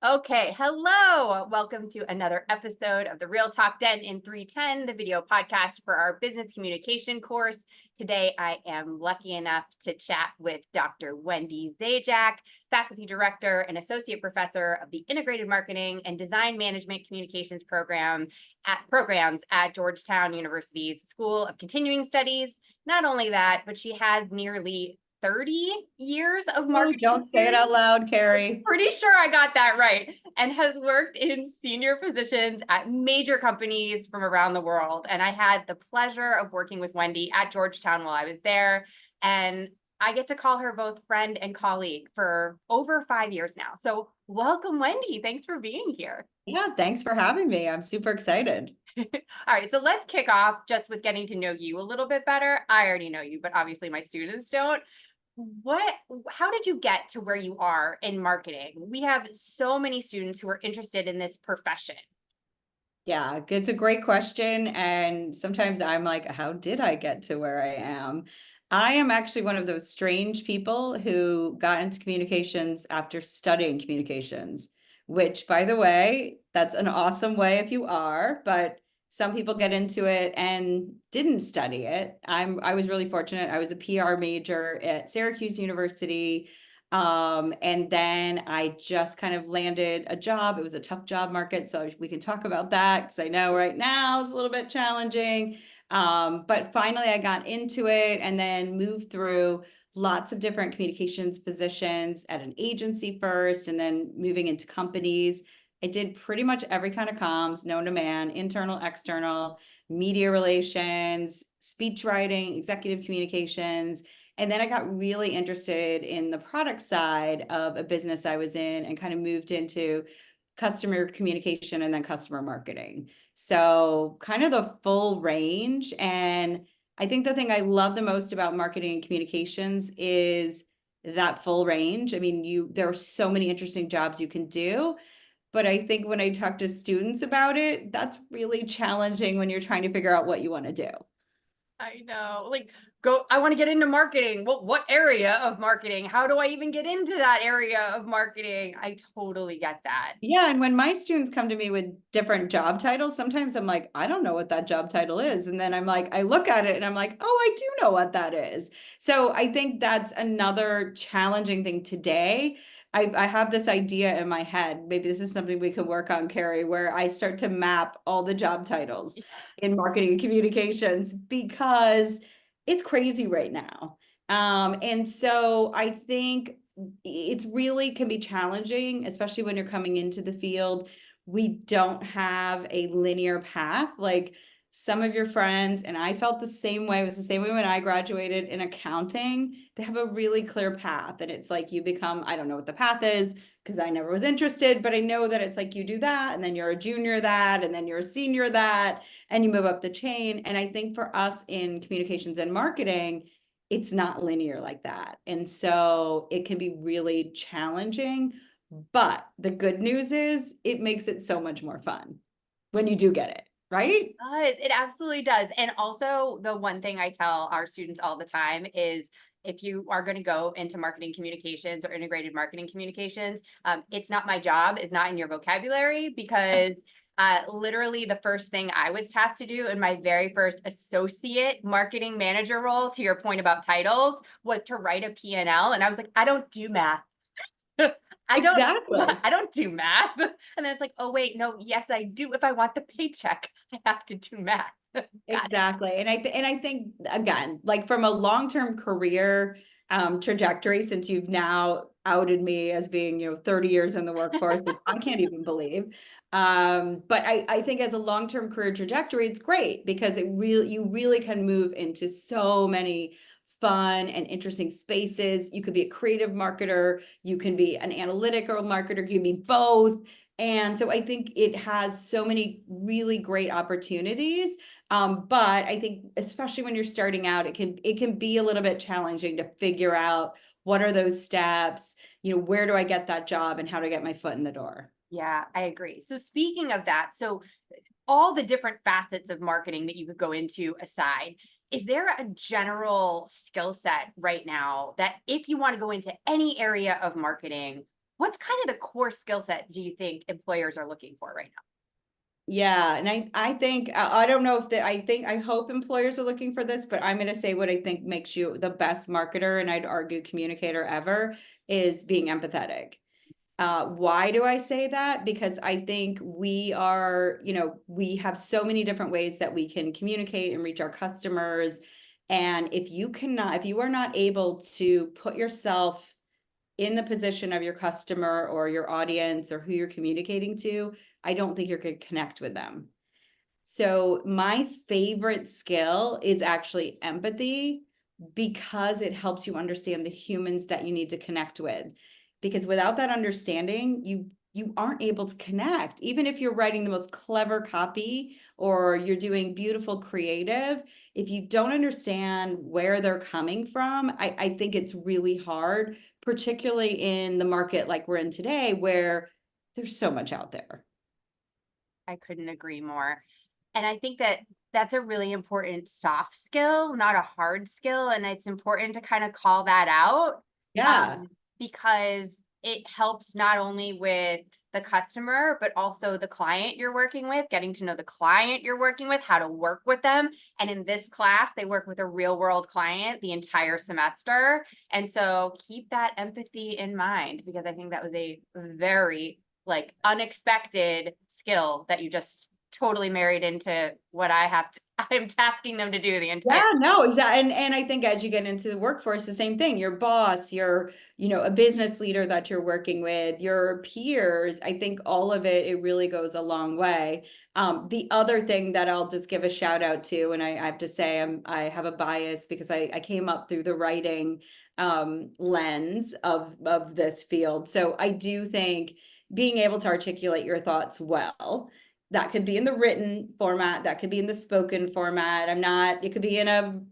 Okay, hello. Welcome to another episode of the Real Talk Den in 310, the video podcast for our business communication course. Today, I am lucky enough to chat with Dr. Wendy Zajack, faculty director and associate professor of the Integrated Marketing and Design Management Communications programs at Georgetown University's School of Continuing Studies. Not only that, but she has nearly 30 years of Oh, marketing don't say it experience. out loud, Carrie. Pretty sure I got that right, and has worked in senior positions at major companies from around the world. And I had the pleasure of working with Wendy at Georgetown while I was there. And I get to call her both friend and colleague for over 5 years now. So welcome, Wendy. Thanks for being here. Yeah, thanks for having me. I'm super excited. All right, so let's kick off just with getting to know you a little bit better. I already know you, but obviously my students don't. How did you get to where you are in marketing? We have so many students who are interested in this profession. Yeah, it's a great question. And sometimes I'm like, how did I get to where I am? I am actually one of those strange people who got into communications after studying communications, which, by the way, that's an awesome way if you are, but some people get into it and didn't study it. I was really fortunate. I was a PR major at Syracuse University. And then I just kind of landed a job. It was a tough job market, so we can talk about that because I know right now it's a little bit challenging. But finally I got into it and then moved through lots of different communications positions at an agency first, and then moving into companies. I did pretty much every kind of comms known to man: internal, external, media relations, speech writing, executive communications. And then I got really interested in the product side of a business I was in and kind of moved into customer communication and then customer marketing. So kind of the full range. And I think the thing I love the most about marketing and communications is that full range. I mean, there are so many interesting jobs you can do. But I think when I talk to students about it, that's really challenging when you're trying to figure out what you want to do. I know, I want to get into marketing. Well, what area of marketing? How do I even get into that area of marketing? I totally get that. Yeah, and when my students come to me with different job titles, sometimes I'm like, I don't know what that job title is. And then I'm like, I look at it and I'm like, oh, I do know what that is. So I think that's another challenging thing today. I have this idea in my head. Maybe this is something we could work on, Carrie, where I start to map all the job titles in marketing and communications because it's crazy right now. And so I think it's really can be challenging, especially when you're coming into the field. We don't have a linear path like some of your friends, and I felt the same way. It was the same way when I graduated in accounting. They have a really clear path, and it's like you become, I don't know what the path is because I never was interested, but I know that it's like you do that, and then you're a junior that, and then you're a senior that, and you move up the chain. And I think for us in communications and marketing, it's not linear like that. And so it can be really challenging. But the good news is it makes it so much more fun when you do get it, right? It absolutely does. And also, the one thing I tell our students all the time is if you are going to go into marketing communications or integrated marketing communications, it's not my job, it's not in your vocabulary, because literally the first thing I was tasked to do in my very first associate marketing manager role, to your point about titles, was to write a P&L. And I was like, I don't do math. I don't Exactly. I don't do math. And then it's like, oh wait, no, yes, I do. If I want the paycheck, I have to do math. Got it. Exactly. And I think again, like from a long-term career trajectory, since you've now outed me as being, 30 years in the workforce, which I can't even believe. But I think as a long-term career trajectory, it's great because you really can move into so many fun and interesting spaces. You could be a creative marketer, you can be an analytical marketer, you can be both. And so I think it has so many really great opportunities. But I think especially when you're starting out, it can be a little bit challenging to figure out what are those steps, where do I get that job and how to get my foot in the door. Yeah, I agree. So speaking of that, so all the different facets of marketing that you could go into aside, is there a general skill set right now that if you want to go into any area of marketing, What's kind of the core skill set do you think employers are looking for right now? Yeah, and I think I don't know if that I hope employers are looking for this, but I'm going to say what I think makes you the best marketer, and I'd argue communicator ever, is being empathetic. Why do I say that? Because I think we are, we have so many different ways that we can communicate and reach our customers. And if you are not able to put yourself in the position of your customer or your audience or who you're communicating to, I don't think you're going to connect with them. So my favorite skill is actually empathy, because it helps you understand the humans that you need to connect with. Because without that understanding, you aren't able to connect. Even if you're writing the most clever copy or you're doing beautiful creative, if you don't understand where they're coming from, I think it's really hard, particularly in the market like we're in today, where there's so much out there. I couldn't agree more. And I think that that's a really important soft skill, not a hard skill. And it's important to kind of call that out, Yeah. um, because it helps not only with the customer, but also the client you're working with, getting to know the client you're working with, how to work with them. And in this class, they work with a real world client the entire semester. And so keep that empathy in mind, because I think that was a very like unexpected skill that you just totally married into what I'm tasking them to do the entire. Yeah, no, exactly. And I think as you get into the workforce, the same thing, your boss, your, a business leader that you're working with, your peers, I think all of it really goes a long way. The other thing that I'll just give a shout out to, and I have to say I have a bias because I came up through the writing lens of this field. So I do think being able to articulate your thoughts well, that could be in the written format, that could be in the spoken format. It could be in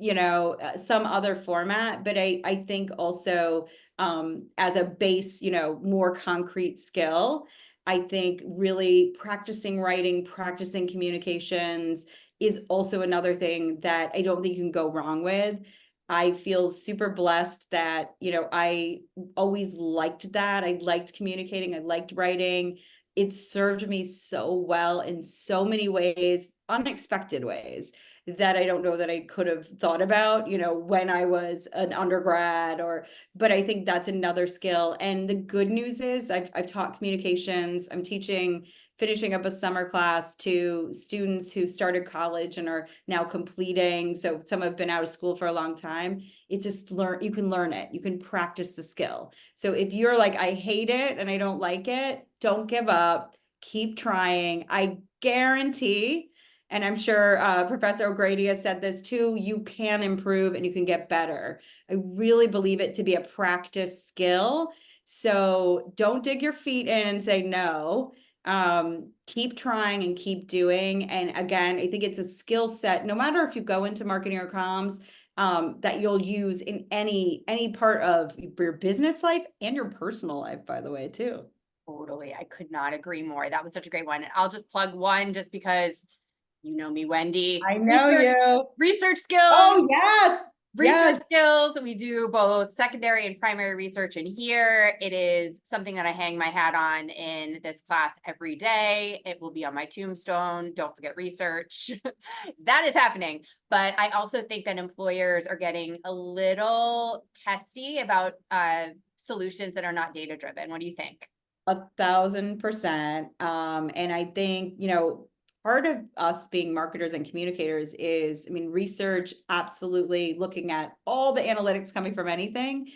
some other format, but I think also as a base, more concrete skill, I think really practicing writing, practicing communications is also another thing that I don't think you can go wrong with. I feel super blessed that, I always liked that. I liked communicating, I liked writing. It served me so well in so many ways, unexpected ways, that I don't know that I could have thought about, when I was an undergrad but I think that's another skill. And the good news is I've taught communications. I'm finishing up a summer class to students who started college and are now completing. So some have been out of school for a long time. It's just you can learn it. You can practice the skill. So if you're like, I hate it and I don't like it, don't give up. Keep trying. I guarantee, and I'm sure Professor O'Grady has said this too, you can improve and you can get better. I really believe it to be a practice skill. So don't dig your feet in and say no. Keep trying and keep doing. And again, I think it's a skill set, no matter if you go into marketing or comms, that you'll use in any part of your business life and your personal life, by the way, too. Totally. I could not agree more. That was such a great one. And I'll just plug one just because you know me, Wendy. I know you. Research skills. Oh, yes. Research Yes. skills. We do both secondary and primary research in here. It is something that I hang my hat on in this class every day. It will be on my tombstone. Don't forget research. That is happening. But I also think that employers are getting a little testy about solutions that are not data driven. What do you think? 1,000%. And I think, part of us being marketers and communicators is, research, absolutely looking at all the analytics coming from anything,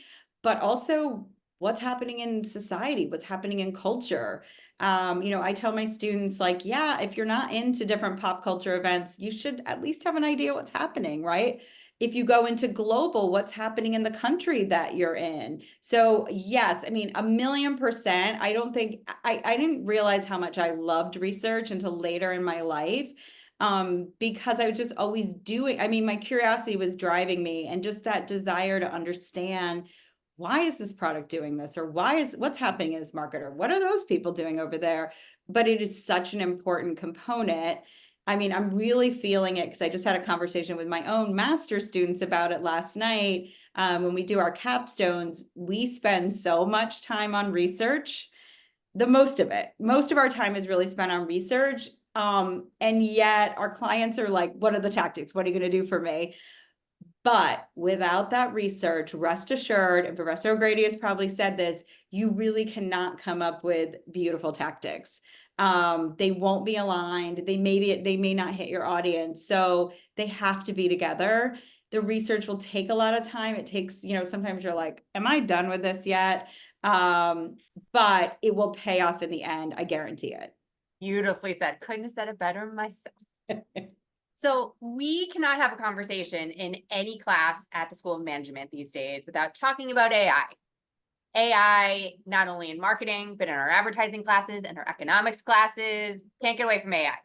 but also what's happening in society, what's happening in culture. I tell my students, like, yeah, if you're not into different pop culture events, you should at least have an idea what's happening, right? If you go into global, what's happening in the country that you're in. So yes, 1,000,000%. I don't think I didn't realize how much I loved research until later in my life. Because I was just always doing, my curiosity was driving me, and just that desire to understand, why is this product doing this? Or what's happening in this market? Or what are those people doing over there? But it is such an important component. I mean, I'm really feeling it because I just had a conversation with my own master's students about it last night. When we do our capstones, we spend so much time on research. The most of it, most of our time is really spent on research. And yet our clients are like, what are the tactics? What are you going to do for me? But without that research, rest assured, and Professor O'Grady has probably said this, you really cannot come up with beautiful tactics. They won't be aligned. They may not hit your audience. So they have to be together. The research will take a lot of time. It takes, sometimes you're like, am I done with this yet? But it will pay off in the end. I guarantee it. Beautifully said. Couldn't have said it better myself. So we cannot have a conversation in any class at the School of Management these days without talking about AI. AI, not only in marketing, but in our advertising classes and our economics classes, can't get away from AI.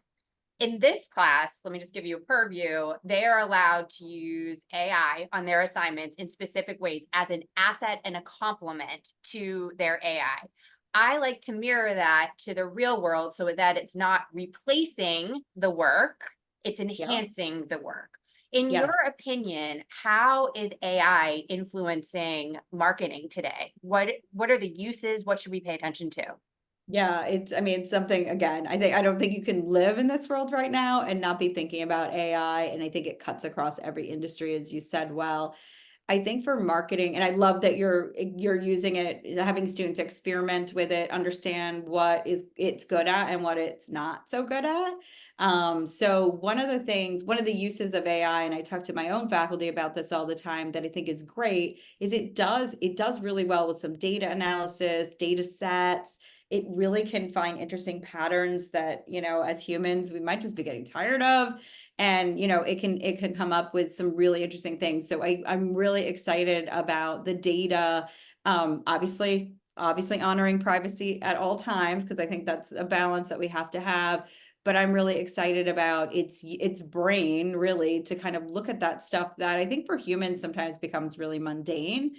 In this class, let me just give you a purview. They are allowed to use AI on their assignments in specific ways as an asset and a complement to their AI. I like to mirror that to the real world so that it's not replacing the work, it's enhancing the work. In Yes. your opinion, how is AI influencing marketing today? What are the uses? What should we pay attention to? Yeah, it's something, again, I don't think you can live in this world right now and not be thinking about AI. And I think it cuts across every industry, as you said. Well, I think for marketing, and I love that you're using it, having students experiment with it, understand what it's good at and what it's not so good at. So one of the uses of AI, and I talk to my own faculty about this all the time, that I think is great, is it does really well with some data analysis, data sets. It really can find interesting patterns that, as humans, we might just be getting tired of. And it can come up with some really interesting things. So I'm really excited about the data. Obviously honoring privacy at all times, because I think that's a balance that we have to have. But I'm really excited about its brain, really, to kind of look at that stuff that I think for humans sometimes becomes really mundane.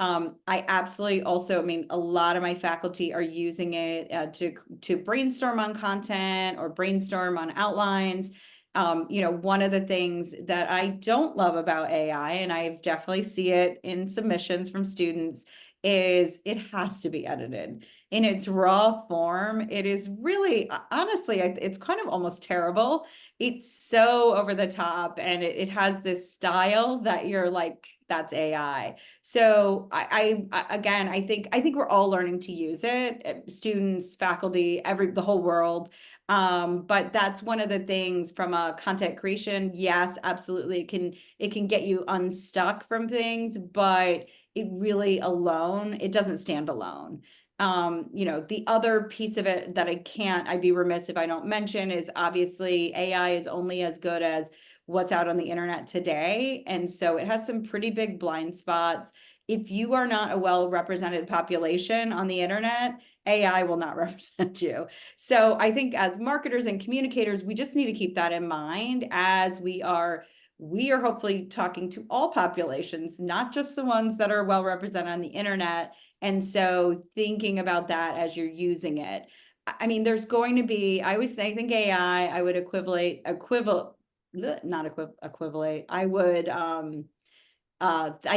I absolutely also, I mean, a lot of my faculty are using it to brainstorm on content or brainstorm on outlines. One of the things that I don't love about AI, and I definitely see it in submissions from students, is it has to be edited in its raw form. It is really, honestly, it's kind of almost terrible. It's so over the top, and it has this style that you're like, that's AI. So again, I think we're all learning to use it, students, faculty, the whole world. But that's one of the things from a content creation. Yes, absolutely. It can get you unstuck from things, but it doesn't stand alone. The other piece of it that I'd be remiss if I don't mention, is obviously AI is only as good as what's out on the internet today. And so it has some pretty big blind spots. If you are not a well-represented population on the internet, AI will not represent you. So I think as marketers and communicators, we just need to keep that in mind as we are hopefully talking to all populations, not just the ones that are well represented on the internet. And so thinking about that as you're using it. I mean, there's going to be, I think AI, I would equivalate. I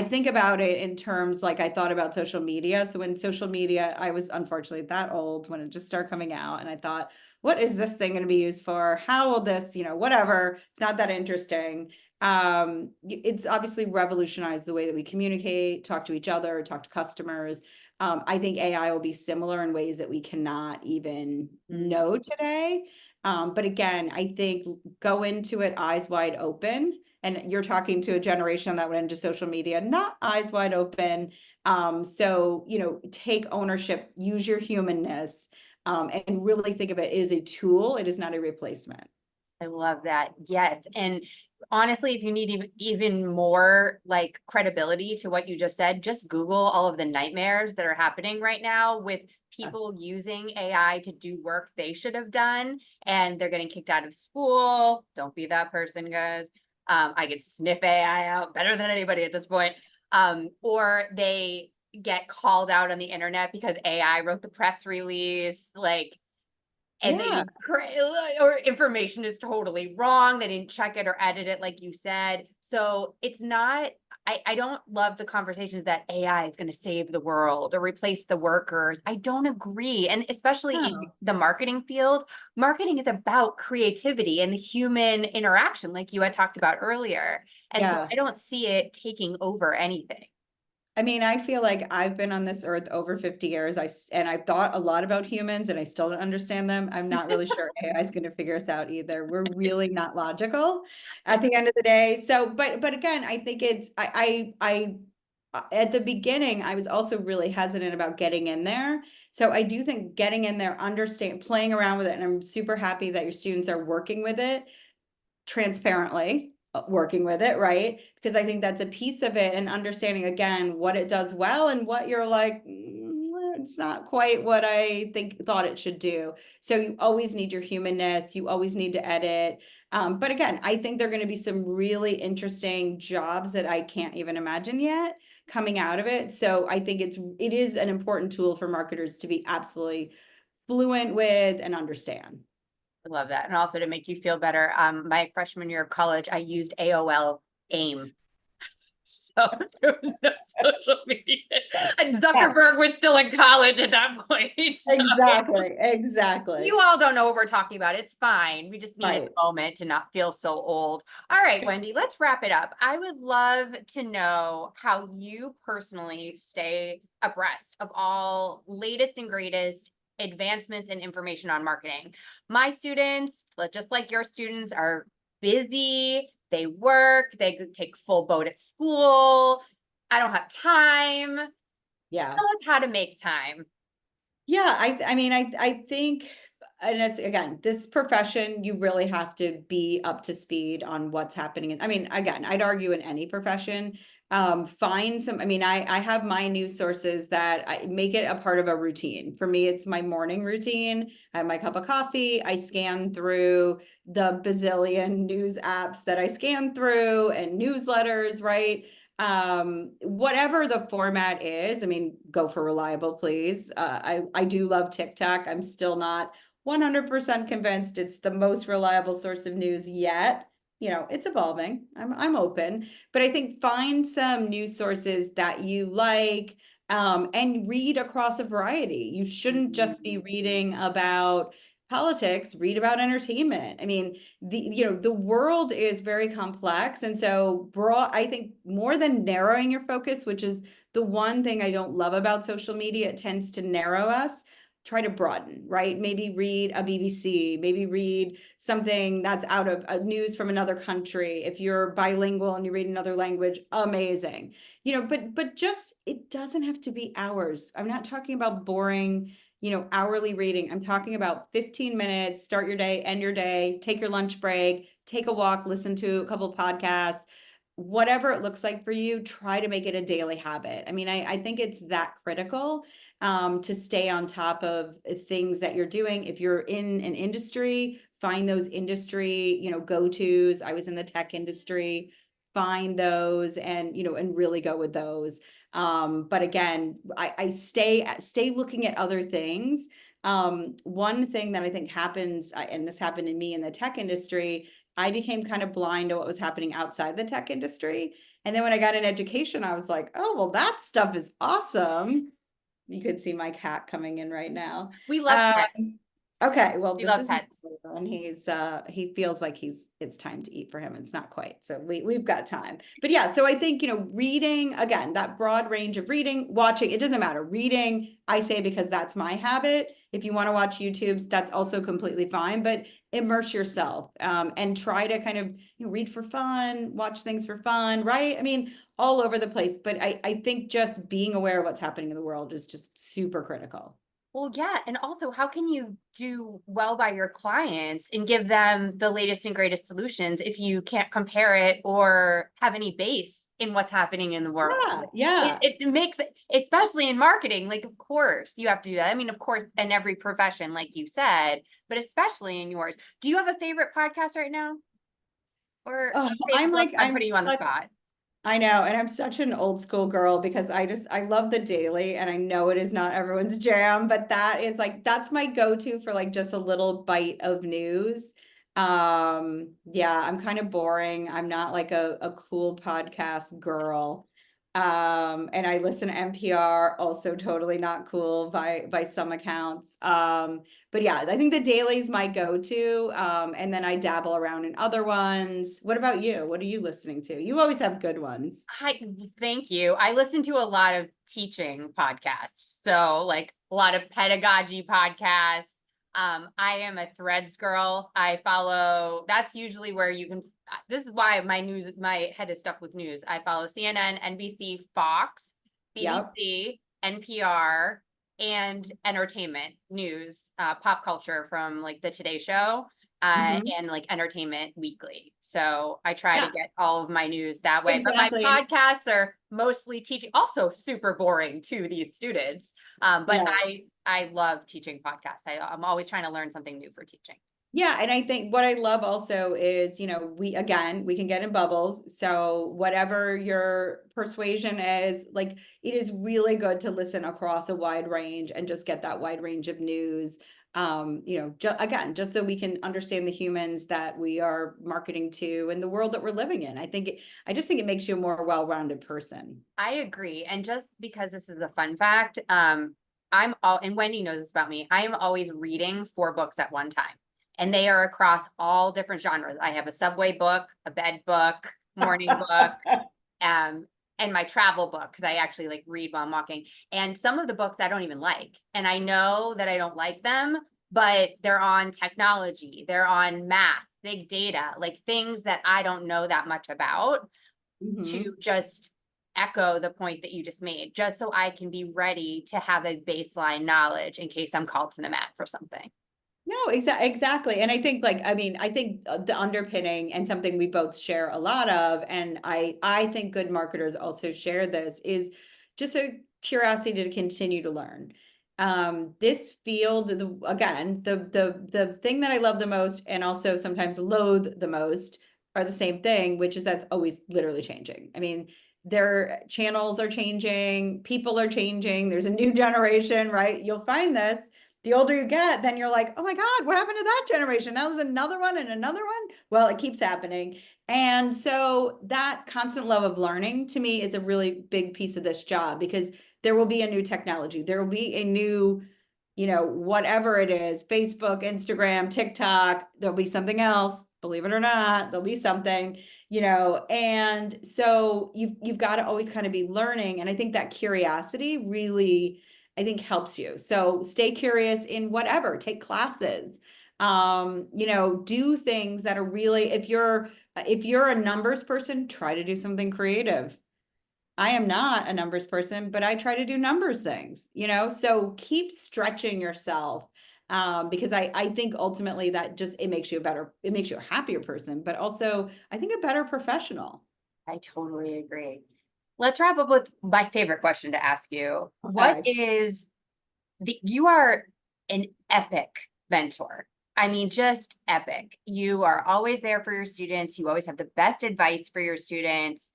think about it in terms like I thought about social media. So when social media, I was unfortunately that old when it just started coming out, and I thought, what is this thing going to be used for? How will this, whatever, it's not that interesting. It's obviously revolutionized the way that we communicate, talk to each other, talk to customers. I think AI will be similar in ways that we cannot even know today. But again, I think go into it eyes wide open. And you're talking to a generation that went into social media, not eyes wide open. So, take ownership, use your humanness, and really think of it as a tool. It is not a replacement. I love that. Yes. And honestly, if you need even more like credibility to what you just said, just Google all of the nightmares that are happening right now with people using AI to do work they should have done, and they're getting kicked out of school. Don't be that person, guys. I could sniff AI out better than anybody at this point. Or they get called out on the internet because AI wrote the press release. Like, and they Yeah. didn't or information is totally wrong. They didn't check it or edit it like you said. So it's not, I don't love the conversations that AI is going to save the world or replace the workers. I don't agree. And especially in No. the marketing field, marketing is about creativity and the human interaction, like you had talked about earlier. And so Yeah. I don't see it taking over anything. I mean, I feel like I've been on this earth over 50 years. And I've thought a lot about humans and I still don't understand them. I'm not really sure AI is going to figure us out either. We're really not logical at the end of the day. So, but again, I think it's at the beginning, I was also really hesitant about getting in there. So I do think getting in there, understand, playing around with it, and I'm super happy that your students are working with it transparently, working with it, right? Because I think that's a piece of it, and understanding again what it does well and what you're like, it's not quite what I thought it should do. So you always need your humanness, you always need to edit. But again, I think there are going to be some really interesting jobs that I can't even imagine yet coming out of it. So I think it is an important tool for marketers to be absolutely fluent with and understand. I love that. And also to make you feel better, my freshman year of college, I used AOL AIM. So there was no social media. And Yeah, Zuckerberg was still in college at that point. So exactly. you all don't know what we're talking about. It's fine. We just needed Right. a moment to not feel so old. All right, Wendy, let's wrap it up. I would love to know how you personally stay abreast of all latest and greatest advancements in information on marketing. My students, just like your students, are busy. They work, they take full boat at school. I don't have time. Yeah. Tell us how to make time. Yeah, I mean, I think, and it's again, this profession, you really have to be up to speed on what's happening. I mean, again, I'd argue in any profession, find some, I mean, I have my news sources that I make it a part of a routine. For me, it's my morning routine. I have my cup of coffee. I scan through the bazillion news apps that I scan through and newsletters, right? Whatever the format is, I mean, go for reliable, please. I do love TikTok. I'm still not 100% convinced it's the most reliable source of news yet. You know, it's evolving. I'm open, but I think find some news sources that you like, and read across a variety. You shouldn't just be reading about politics, read about entertainment. I mean, the world is very complex, and so broad, I think more than narrowing your focus, which is the one thing I don't love about social media, it tends to narrow us. Try to broaden, right? Maybe read a BBC, maybe read something that's out of news from another country. If you're bilingual and you read another language, amazing. But just, it doesn't have to be hours. I'm not talking about boring, hourly reading. I'm talking about 15 minutes, start your day, end your day, take your lunch break, take a walk, listen to a couple of podcasts, whatever it looks like for you, try to make it a daily habit. I mean, I think it's that critical, to stay on top of things that you're doing. If you're in an industry, find those industry, go-tos. I was in the tech industry, find those and really go with those. But again, I stay looking at other things. One thing that I think happens, and this happened to me in the tech industry, I became kind of blind to what was happening outside the tech industry. And then when I got an education, I was like, oh, well, that stuff is awesome. You could see my cat coming in right now. We love pets. Okay, well, We this love is pets. and he feels like it's time to eat for him. It's not quite. So we've got time. But yeah, so I think, reading, again, that broad range of reading, watching, it doesn't matter. Reading, I say, because that's my habit. If you want to watch YouTubes, that's also completely fine, but immerse yourself, and try to kind of, read for fun, watch things for fun, right? I mean, all over the place, but I think just being aware of what's happening in the world is just super critical. Well, yeah. And also, how can you do well by your clients and give them the latest and greatest solutions if you can't compare it or have any base in what's happening in the world? Yeah, yeah. It makes it, especially in marketing, like, of course, you have to do that. I mean, of course, in every profession, like you said, but especially in yours. Do you have a favorite podcast right now? Or Oh, favorite book? I'm I'm putting you on the such spot. I know, and I'm such an old school girl because I love the daily and I know it is not everyone's jam, but that is like that's my go-to for like just a little bite of news. Yeah, I'm kind of boring. I'm not like a cool podcast girl. And I listen to NPR, also totally not cool by some accounts. But yeah, I think the daily is my go-to. And then I dabble around in other ones. What about you? What are you listening to? You always have good ones. Hi, thank you. I listen to a lot of teaching podcasts, so like a lot of pedagogy podcasts. I am a Threads girl. I follow, that's usually where you can, this is why my head is stuffed with news. I follow CNN, NBC, Fox, Yep. BBC, NPR, and entertainment news, pop culture from like the Today Show, Mhm. and like Entertainment Weekly. So I try to Yeah, get all of my news that way. But my exactly. And podcasts are mostly teaching, also super boring to these students. But yeah. I love teaching podcasts. I'm always trying to learn something new for teaching. Yeah, and I think what I love also is, we can get in bubbles. So whatever your persuasion is, like it is really good to listen across a wide range and just get that wide range of news. Again, just so we can understand the humans that we are marketing to and the world that we're living in. I just think it makes you a more well-rounded person. I agree. And just because this is a fun fact, and Wendy knows this about me, I am always reading 4 books at one time. And they are across all different genres. I have a subway book, a bed book, morning book, um, and my travel book, because I actually like read while I'm walking. And some of the books I don't even like. And I know that I don't like them, but they're on technology, they're on math, big data, like things that I don't know that much about, to Mhm. just echo the point that you just made, just so I can be ready to have a baseline knowledge in case I'm called to the mat for something. No, exactly. And I think I think the underpinning and something we both share a lot of, and I think good marketers also share this, is just a curiosity to continue to learn. This field, the thing that I love the most and also sometimes loathe the most are the same thing, which is that's always literally changing. I mean, their channels are changing, people are changing, there's a new generation, right? You'll find this the older you get, then you're like, oh my God, what happened to that generation? Now there's another one and another one. Well, it keeps happening. And so that constant love of learning to me is a really big piece of this job because there will be a new technology. There will be a new, whatever it is, Facebook, Instagram, TikTok, there'll be something else. Believe it or not, there'll be something, and so you've got to always kind of be learning. And I think that curiosity really I think helps you. So stay curious in whatever, take classes, do things that are really, if you're a numbers person, try to do something creative. I am not a numbers person, but I try to do numbers things, so keep stretching yourself. Because I think ultimately that it makes you a happier person, but also I think a better professional. I totally agree. Let's wrap up with my favorite question to ask you. What Okay. is you are an epic mentor. I mean, just epic. You are always there for your students. You always have the best advice for your students.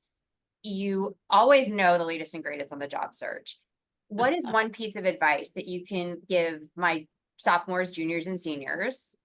You always know the latest and greatest on the job search. What is one piece of advice that you can give my sophomores, juniors, and seniors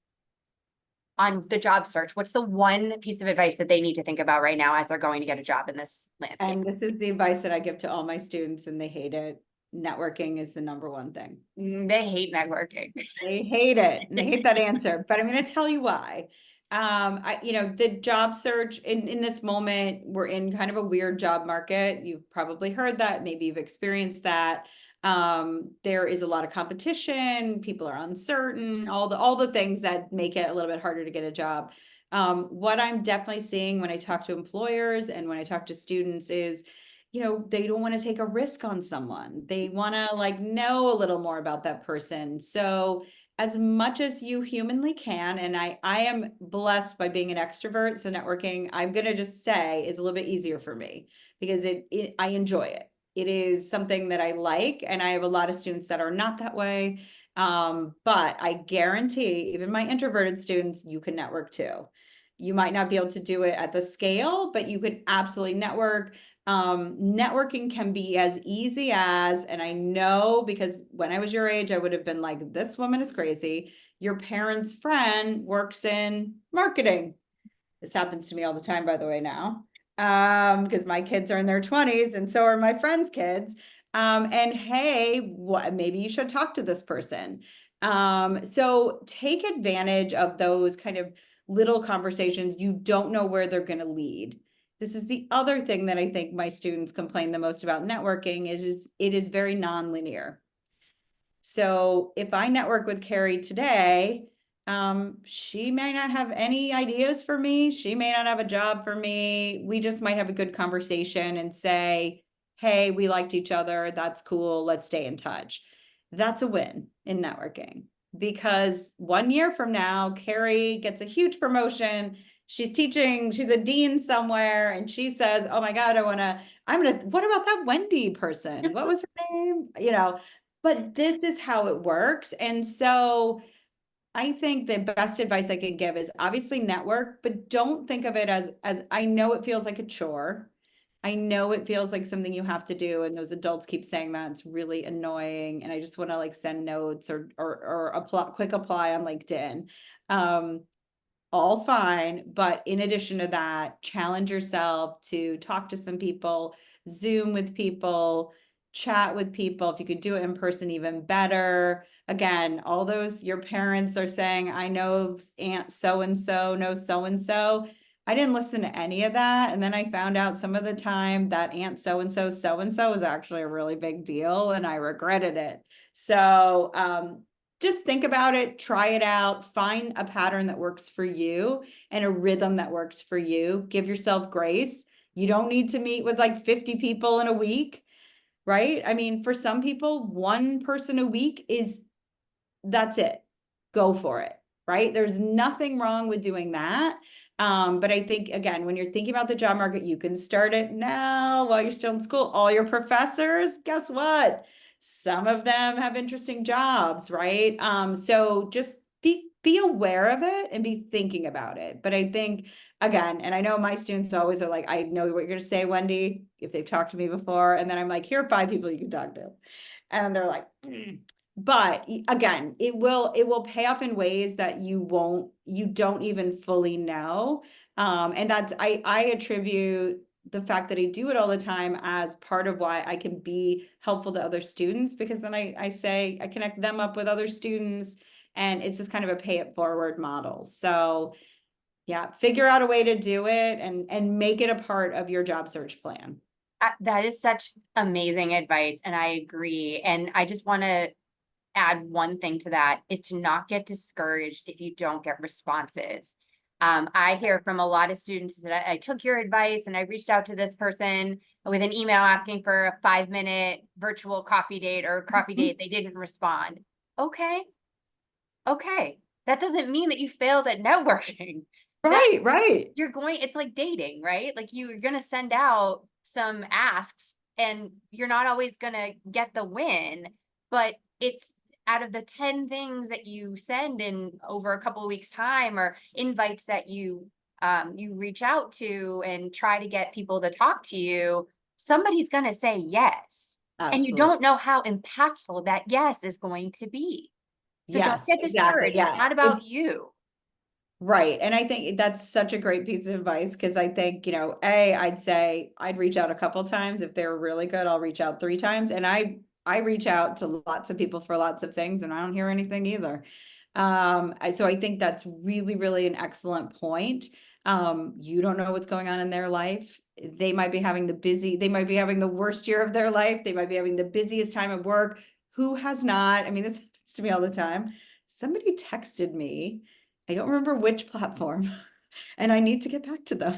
on the job search? What's the one piece of advice that they need to think about right now as they're going to get a job in this landscape? And this is the advice that I give to all my students, and they hate it. Networking is the number one thing. They hate networking. They hate it and they hate that answer, but I'm going to tell you why. The job search in this moment, we're in kind of a weird job market. You've probably heard that, maybe you've experienced that. There is a lot of competition, people are uncertain, all the things that make it a little bit harder to get a job. What I'm definitely seeing when I talk to employers and when I talk to students is they don't want to take a risk on someone. They want to like know a little more about that person. So as much as you humanly can, and I am blessed by being an extrovert, so networking, I'm going to just say is a little bit easier for me because I enjoy it. It is something that I like, and I have a lot of students that are not that way. But I guarantee even my introverted students, you can network too. You might not be able to do it at the scale, but you could absolutely network. Networking can be as easy as, and I know because when I was your age, I would have been like, this woman is crazy. Your parents' friend works in marketing. This happens to me all the time, by the way, now, because my kids are in their 20s and so are my friends' kids. And hey, maybe you should talk to this person. So take advantage of those kind of little conversations. You don't know where they're going to lead. This is the other thing that I think my students complain the most about networking is it is very nonlinear. So if I network with Carrie today, she may not have any ideas for me. She may not have a job for me. We just might have a good conversation and say, hey, we liked each other. That's cool. Let's stay in touch. That's a win in networking because 1 year from now, Carrie gets a huge promotion. She's teaching, she's a dean somewhere, and she says, oh my God, what about that Wendy person? What was her name? But this is how it works. And so I think the best advice I can give is obviously network, but don't think of it as I know it feels like a chore. I know it feels like something you have to do. And those adults keep saying that it's really annoying. And I just want to like send notes or apply, quick apply on LinkedIn. All fine. But in addition to that, challenge yourself to talk to some people, Zoom with people, chat with people. If you could do it in person, even better. Again, all those your parents are saying, I know Aunt so-and-so knows so-and-so. I didn't listen to any of that. And then I found out some of the time that Aunt so-and-so was actually a really big deal and I regretted it. So just think about it, try it out, find a pattern that works for you and a rhythm that works for you. Give yourself grace. You don't need to meet with like 50 people in a week, right? I mean, for some people, one person a week that's it. Go for it, right? There's nothing wrong with doing that. But I think, again, when you're thinking about the job market, you can start it now while you're still in school. All your professors, guess what? Some of them have interesting jobs, right? So just be aware of it and be thinking about it. But I think, again, and I know my students always are like, I know what you're going to say, Wendy, if they've talked to me before. And then I'm like, here are 5 people you can talk to. And they're like, but again, it will pay off in ways that you don't even fully know. And that's, I attribute the fact that I do it all the time as part of why I can be helpful to other students, because then I say, I connect them up with other students and it's just kind of a pay it forward model. So yeah, figure out a way to do it and make it a part of your job search plan. That is such amazing advice, and I agree. And I just want to add one thing to that is to not get discouraged if you don't get responses. I hear from a lot of students that I took your advice and I reached out to this person with an email asking for a 5-minute virtual coffee date or coffee date. They didn't respond. Okay. That doesn't mean that you failed at networking. Right. It's like dating, right? Like you're going to send out some asks and you're not always going to get the win, but it's out of the 10 things that you send in over a couple of weeks time or invites that you reach out to and try to get people to talk to you, somebody's going to say yes. Absolutely. And you don't know how impactful that yes is going to be. So don't Yes, get exactly. discouraged. Yeah. It's not about you. Right. And I think that's such a great piece of advice because I think, I'd say I'd reach out a couple times. If they're really good, I'll reach out 3 times. And I reach out to lots of people for lots of things and I don't hear anything either. So I think that's really, really an excellent point. You don't know what's going on in their life. They might be having the worst year of their life. They might be having the busiest time at work. Who has not? I mean, this happens to me all the time. Somebody texted me. I don't remember which platform, and I need to get back to them.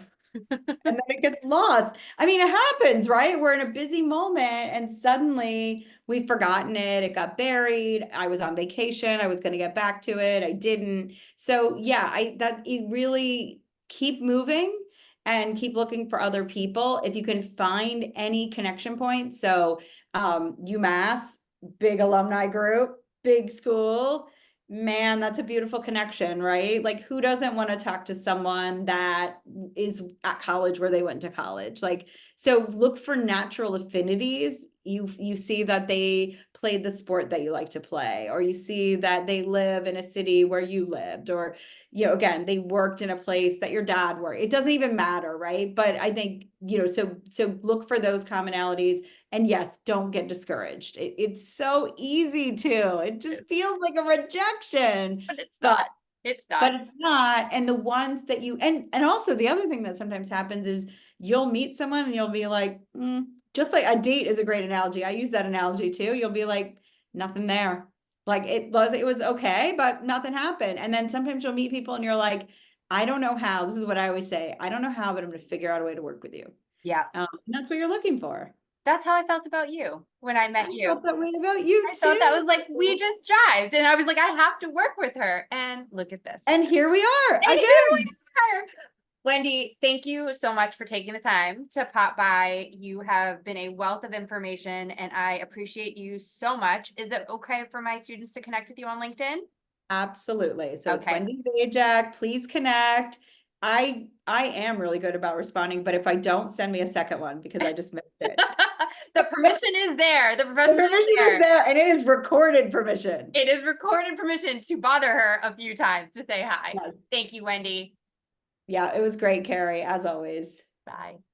And then it gets lost. I mean, it happens, right? We're in a busy moment and suddenly we've forgotten it. It got buried. I was on vacation. I was going to get back to it. I didn't. So yeah, it really keep moving and keep looking for other people. If you can find any connection points. So UMass, big alumni group, big school. Man, that's a beautiful connection, right? Like, who doesn't want to talk to someone that is at college where they went to college? Like, so look for natural affinities. You see that they played the sport that you like to play, or you see that they live in a city where you lived, or again, they worked in a place that your dad worked. It doesn't even matter, right? But I think, so look for those commonalities. And yes, don't get discouraged. It's so easy to. It just feels like a rejection, But it's but not. It's not. but it's not. And the ones that you and also the other thing that sometimes happens is you'll meet someone and you'll be like, just like a date is a great analogy. I use that analogy too. You'll be like, nothing there. Like it was okay, but nothing happened. And then sometimes you'll meet people and you're like, I don't know how. This is what I always say. I don't know how, but I'm going to figure out a way to work with you. Yeah. And that's what you're looking for. That's how I felt about you when I met I you. felt that way about you I thought too. that was like, we just jived. And I was like, I have to work with her. And look at this. And here we are And here we again. are. Wendy, thank you so much for taking the time to pop by. You have been a wealth of information and I appreciate you so much. Is it okay for my students to connect with you on LinkedIn? Absolutely. So it's Okay. Wendy Zajack. Please connect. I am really good about responding, but if I don't, send me a second one because I just missed it. The permission is there. The The permission permission is there. is there, and it is recorded permission. It is recorded permission to bother her a few times to say hi. Yes. Thank you, Wendy. Yeah, it was great, Carrie, as always. Bye.